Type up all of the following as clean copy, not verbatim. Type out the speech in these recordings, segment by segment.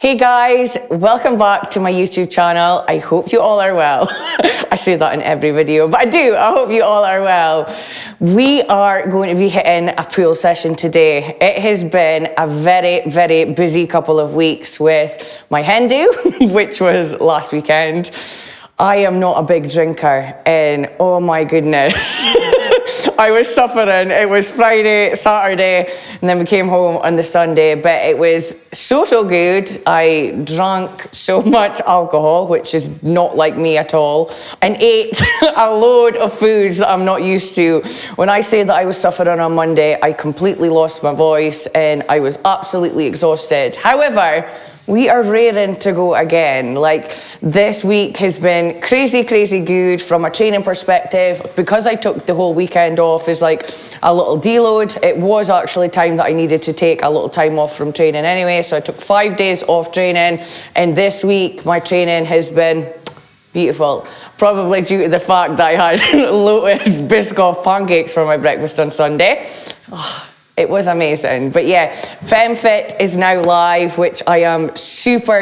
Hey guys, welcome back to my YouTube channel. I hope you all are well. I say that in every video, but I do. I hope you all are well. We are going to be hitting a pool session today. It has been a very, very busy couple of weeks with my hen do, which was last weekend. I am not a big drinker, and oh my goodness. I was suffering. It was Friday, Saturday, and then we came home on the Sunday, but it was so good. I drank so much alcohol, which is not like me at all, and ate a load of foods that I'm not used to. When I say that I was suffering on Monday, I completely lost my voice and I was absolutely exhausted. However, we are raring to go again. Like, this week has been crazy good from a training perspective. Because I took the whole weekend off as like a little deload, it was actually time that I needed to take a little time off from training anyway. So I took 5 days off training, and this week my training has been beautiful. Probably due to the fact that I had Lotus Biscoff pancakes for my breakfast on Sunday. It was amazing. But yeah, FemFit is now live, which I am super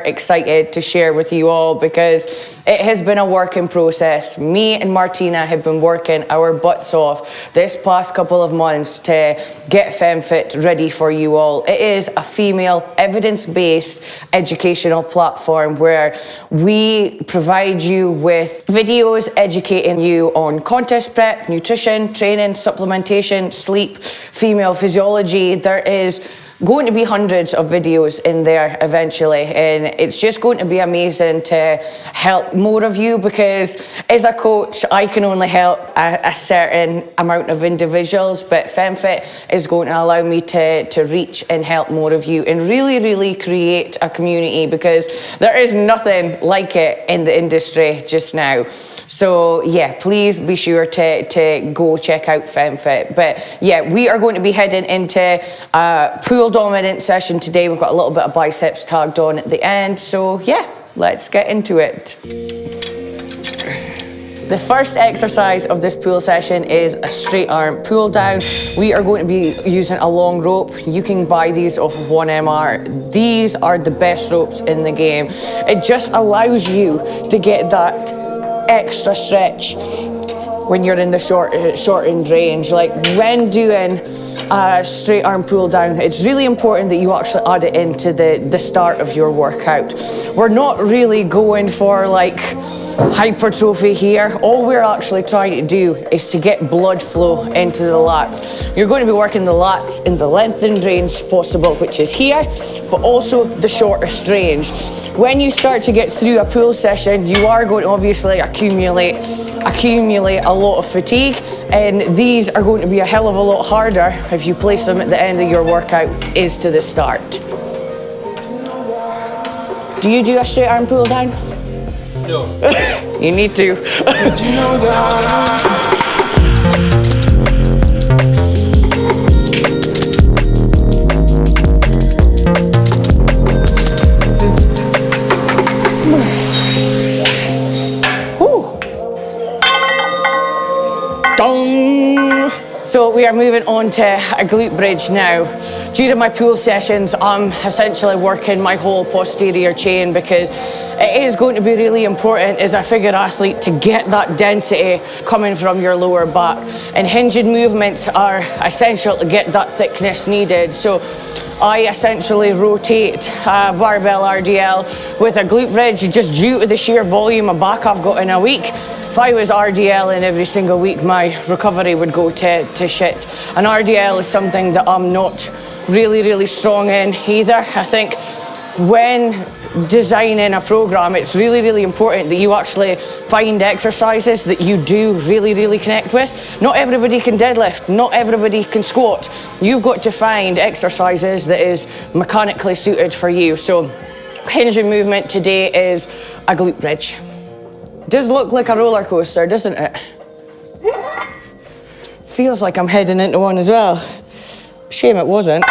excited to share with you all because it has been a work in process. Me and Martina have been working our butts off this past couple of months to get FemFit ready for you all. It is a female evidence-based educational platform where we provide you with videos educating you on contest prep, nutrition, training, supplementation, sleep, female physiology. There is going to be hundreds of videos in there eventually, and it's just going to be amazing to help more of you because as a coach I can only help a certain amount of individuals, but FemFit is going to allow me to reach and help more of you and really create a community because there is nothing like it in the industry just now. So yeah, please be sure to go check out FemFit. But yeah, we are going to be heading into pool dominant session today. We've got a little bit of biceps tagged on at the end, so yeah, let's get into it. The first exercise of this pool session is a straight arm pull down. We are going to be using a long rope. You can buy these off of 1MR. These are the best ropes in the game. It just allows you to get that extra stretch when you're in the shortened range. Like when doing a straight arm pull down, it's really important that you actually add it into the start of your workout. We're not really going for like hypertrophy here. All we're actually trying to do is to get blood flow into the lats. You're going to be working the lats in the lengthened range possible, which is here, but also the shortest range. When you start to get through a pool session, you are going to obviously accumulate a lot of fatigue, and these are going to be a hell of a lot harder if you place them at the end of your workout is to the start. Do you do a straight arm pull down? No. You need to. Did you know that? So we are moving on to a glute bridge now. During my pool sessions, I'm essentially working my whole posterior chain because it is going to be really important as a figure athlete to get that density coming from your lower back. And hinged movements are essential to get that thickness needed. So I essentially rotate a barbell RDL with a glute bridge just due to the sheer volume of back I've got in a week. If I was RDLing every single week, my recovery would go to shit. And RDL is something that I'm not really strong in either. I think when designing a program, it's really important that you actually find exercises that you do really connect with. Not everybody can deadlift, not everybody can squat. You've got to find exercises that is mechanically suited for you. So hinging movement today is a glute bridge. Does look like a roller coaster, doesn't it? Feels like I'm heading into one as well. Shame it wasn't.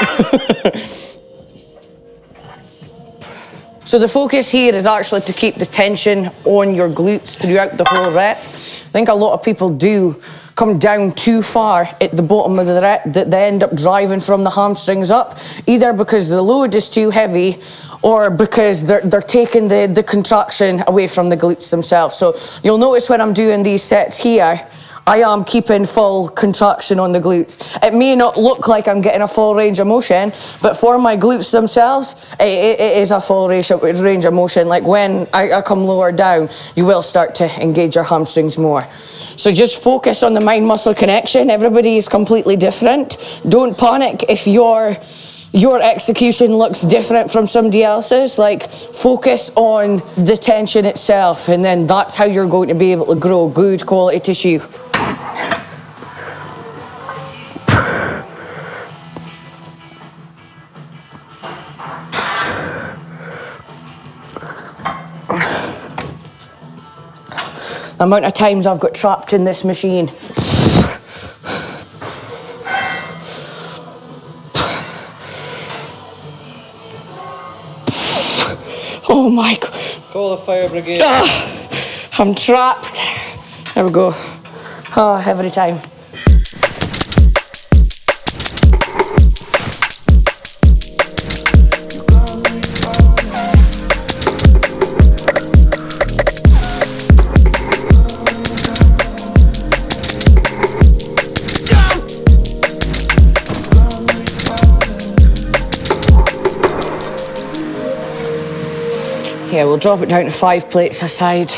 So the focus here is actually to keep the tension on your glutes throughout the whole rep. I think a lot of people do come down too far at the bottom of the rep that they end up driving from the hamstrings up, either because the load is too heavy or because they're taking the contraction away from the glutes themselves. So you'll notice when I'm doing these sets here, I am keeping full contraction on the glutes. It may not look like I'm getting a full range of motion, but for my glutes themselves, it is a full range of motion. Like when I come lower down, you will start to engage your hamstrings more. So just focus on the mind-muscle connection. Everybody is completely different. Don't panic if your execution looks different from somebody else's. Like, focus on the tension itself, and then that's how you're going to be able to grow good quality tissue. The amount of times I've got trapped in this machine. Oh my God. Call the fire brigade. I'm trapped. There we go. Oh, every time. Yeah, we'll drop it down to 5 plates a side.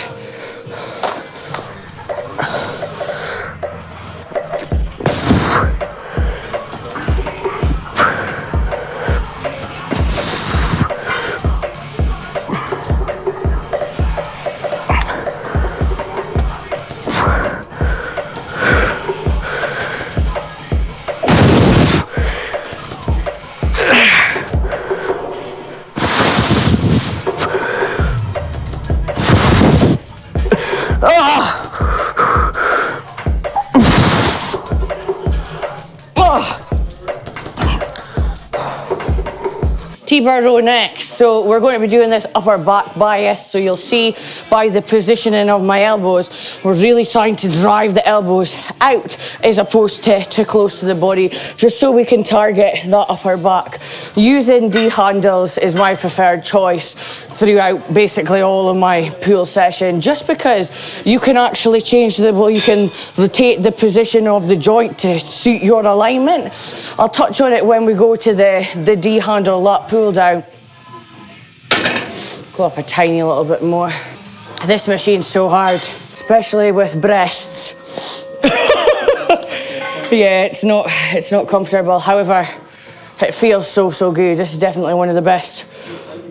T-bar row next. So we're going to be doing this upper back bias. So you'll see by the positioning of my elbows, we're really trying to drive the elbows out as opposed to close to the body, just so we can target that upper back. Using D handles is my preferred choice throughout basically all of my pull session, just because you can actually change you can rotate the position of the joint to suit your alignment. I'll touch on it when we go to the D handle lat pull down. Go up a tiny little bit more. This machine's so hard, especially with breasts. Yeah, it's not comfortable. However, it feels so good. This is definitely one of the best.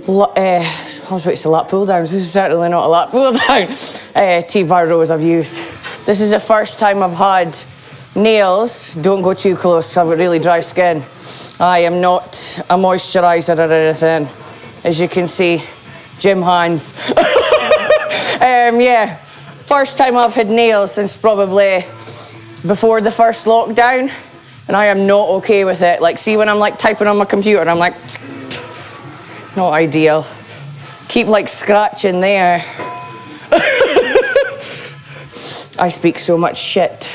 I was about to say lat pull downs. This is certainly not a lat pull down. T-bar rows I've used. This is the first time I've had nails. Don't go too close. I've got really dry skin. I am not a moisturiser or anything, as you can see. Gym hands. Yeah, first time I've had nails since probably before the first lockdown, and I am not okay with it. Like, see when I'm like typing on my computer and I'm like, not ideal. Keep like scratching there. I speak so much shit.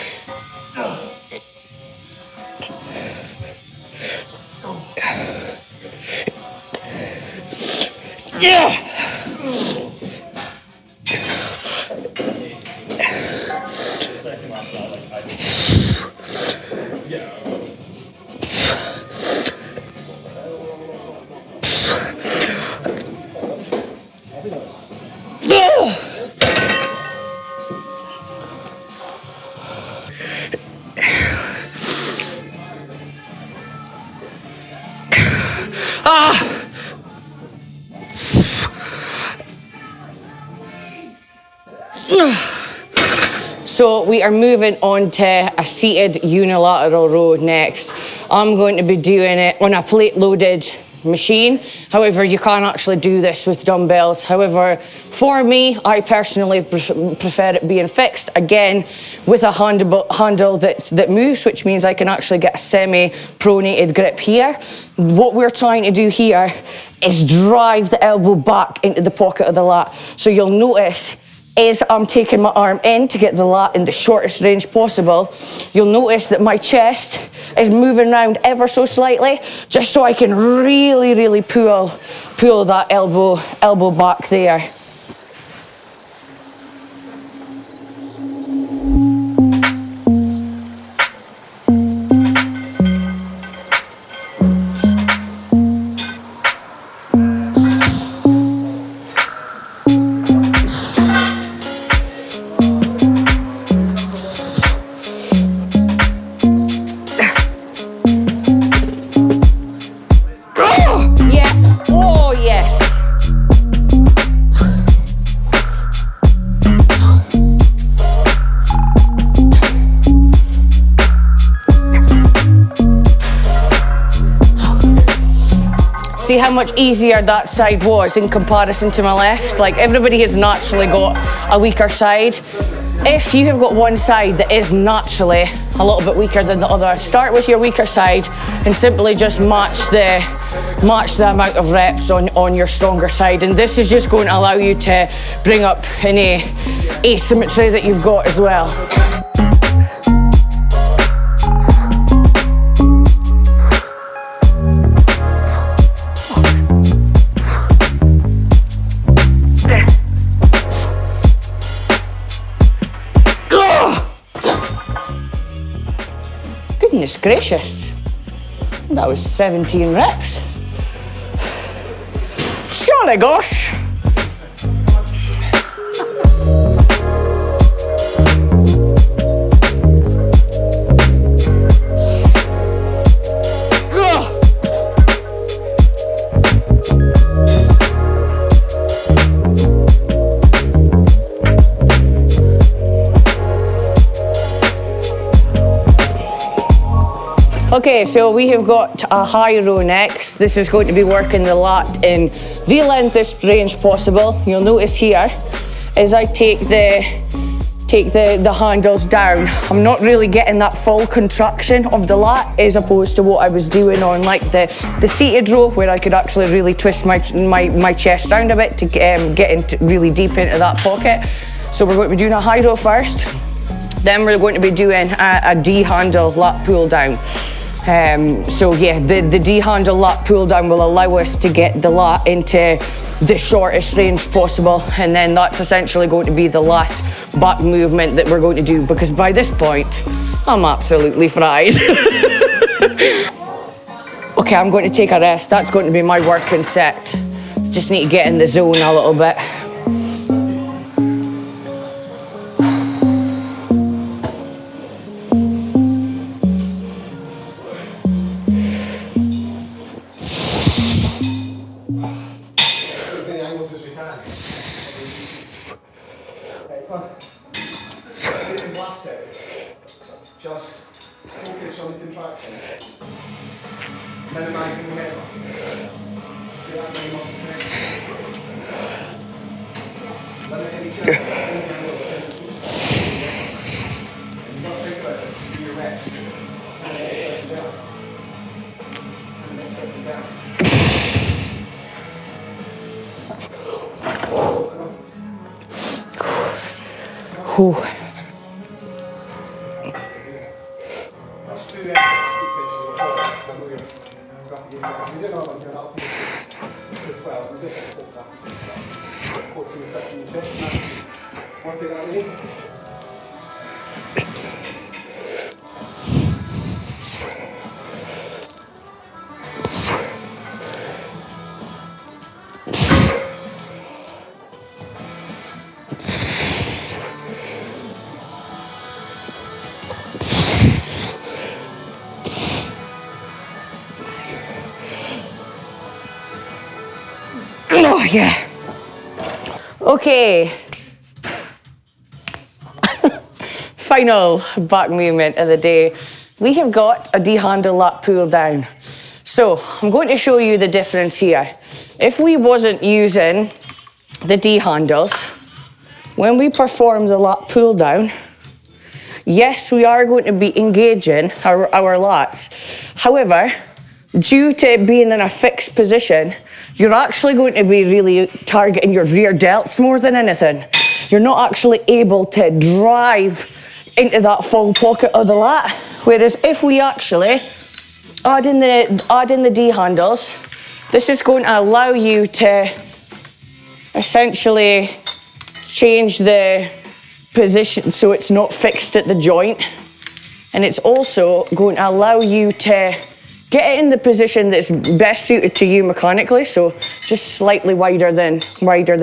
Yeah. So we are moving on to a seated unilateral row next. I'm going to be doing it on a plate loaded machine. However, you can actually do this with dumbbells. However, for me, I personally prefer it being fixed, again, with a handle that moves, which means I can actually get a semi-pronated grip here. What we're trying to do here is drive the elbow back into the pocket of the lat. So you'll notice is I'm taking my arm in to get the lat in the shortest range possible. You'll notice that my chest is moving around ever so slightly, just so I can really, really pull that elbow back there. See how much easier that side was in comparison to my left? Like, everybody has naturally got a weaker side. If you have got one side that is naturally a little bit weaker than the other, start with your weaker side and simply just match the amount of reps on your stronger side. And this is just going to allow you to bring up any asymmetry that you've got as well. Goodness gracious, that was 17 reps. Surely, gosh. Okay, so we have got a high row next. This is going to be working the lat in the lengthest range possible. You'll notice here, as I take the handles down, I'm not really getting that full contraction of the lat as opposed to what I was doing on like the seated row, where I could actually really twist my chest down a bit to get really deep into that pocket. So we're going to be doing a high row first. Then we're going to be doing a D handle lat pull down. So yeah, the D handle lat pull down will allow us to get the lat into the shortest range possible, and then that's essentially going to be the last back movement that we're going to do, because by this point, I'm absolutely fried. Okay, I'm going to take a rest. That's going to be my working set. Just need to get in the zone a little bit. Just focus on the contraction. Minimizing the head. Do that very much. Let me take a and not think about it. Do your reps. And then step down. And then step down. Oh yeah. Okay. Final back movement of the day. We have got a D handle lat pull down. So I'm going to show you the difference here. If we wasn't using the D handles, when we perform the lat pull down, yes, we are going to be engaging our lats. However, due to it being in a fixed position, you're actually going to be really targeting your rear delts more than anything. you're not actually able to drive into that full pocket of the lat. Whereas if we actually add in the D handles, this is going to allow you to essentially change the position so it's not fixed at the joint. And it's also going to allow you to get it in the position that's best suited to you mechanically, so just slightly wider than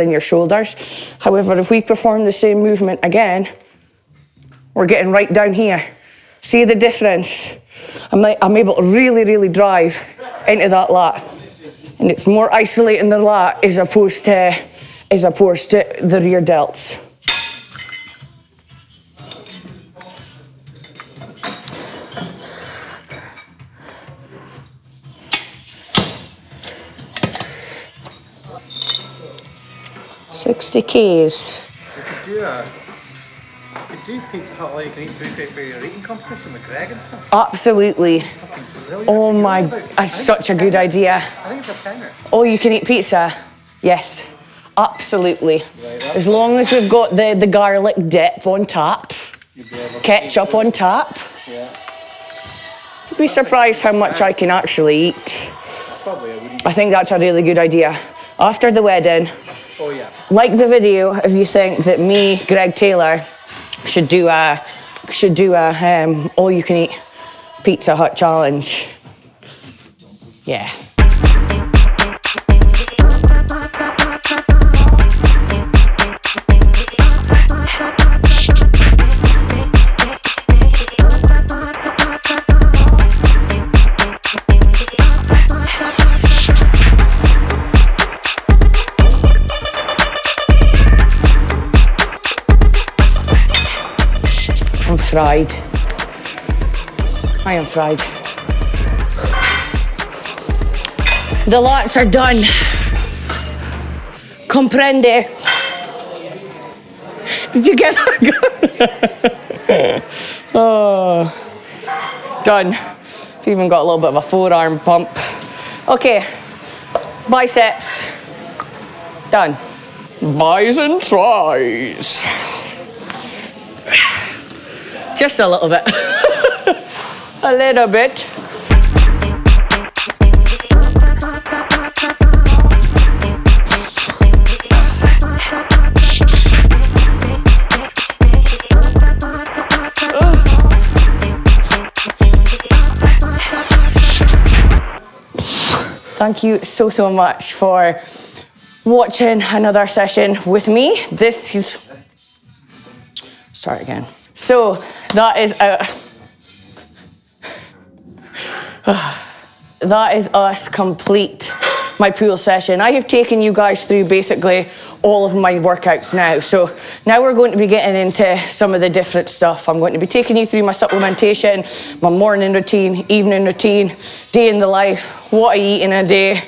your shoulders. However, if we perform the same movement again, we're getting right down here. See the difference? I'm able to really drive into that lat. And it's more isolating the lat as opposed to the rear delts. $60Ks. You could do Pizza Hut all you can eat buffet for your eating competition with Greg and stuff. Absolutely. Fucking brilliant. Oh my, that's such a good idea. I think it's a tenner. All you can eat pizza? Yes, absolutely. As long as we've got the garlic dip on top, ketchup on top. Yeah. You'd be surprised how much I can actually eat. Probably I wouldn't. I think that's a really good idea. After the wedding, Oh yeah. like the video if you think that me, Greg Taylor, should do a all you can eat Pizza Hut challenge. Yeah. I'm fried. I am fried. The lats are done. Comprende. Did you get that? Oh, done. I've even got a little bit of a forearm pump. Okay, biceps, done. Bis and tries. Just a little bit. A little bit. Thank you so much for watching another session with me. This is... Start again. So that is us complete my pool session. I have taken you guys through basically all of my workouts now. So now we're going to be getting into some of the different stuff. I'm going to be taking you through my supplementation, my morning routine, evening routine, day in the life, what I eat in a day.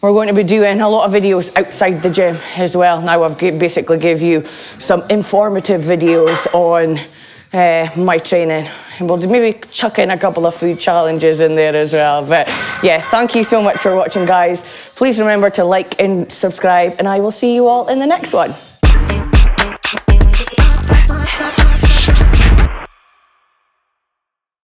We're going to be doing a lot of videos outside the gym as well. Now I've basically give you some informative videos on my training, and we'll maybe chuck in a couple of food challenges in there as well. But yeah, thank you so much for watching, guys. Please remember to like and subscribe, and I will see you all in the next one.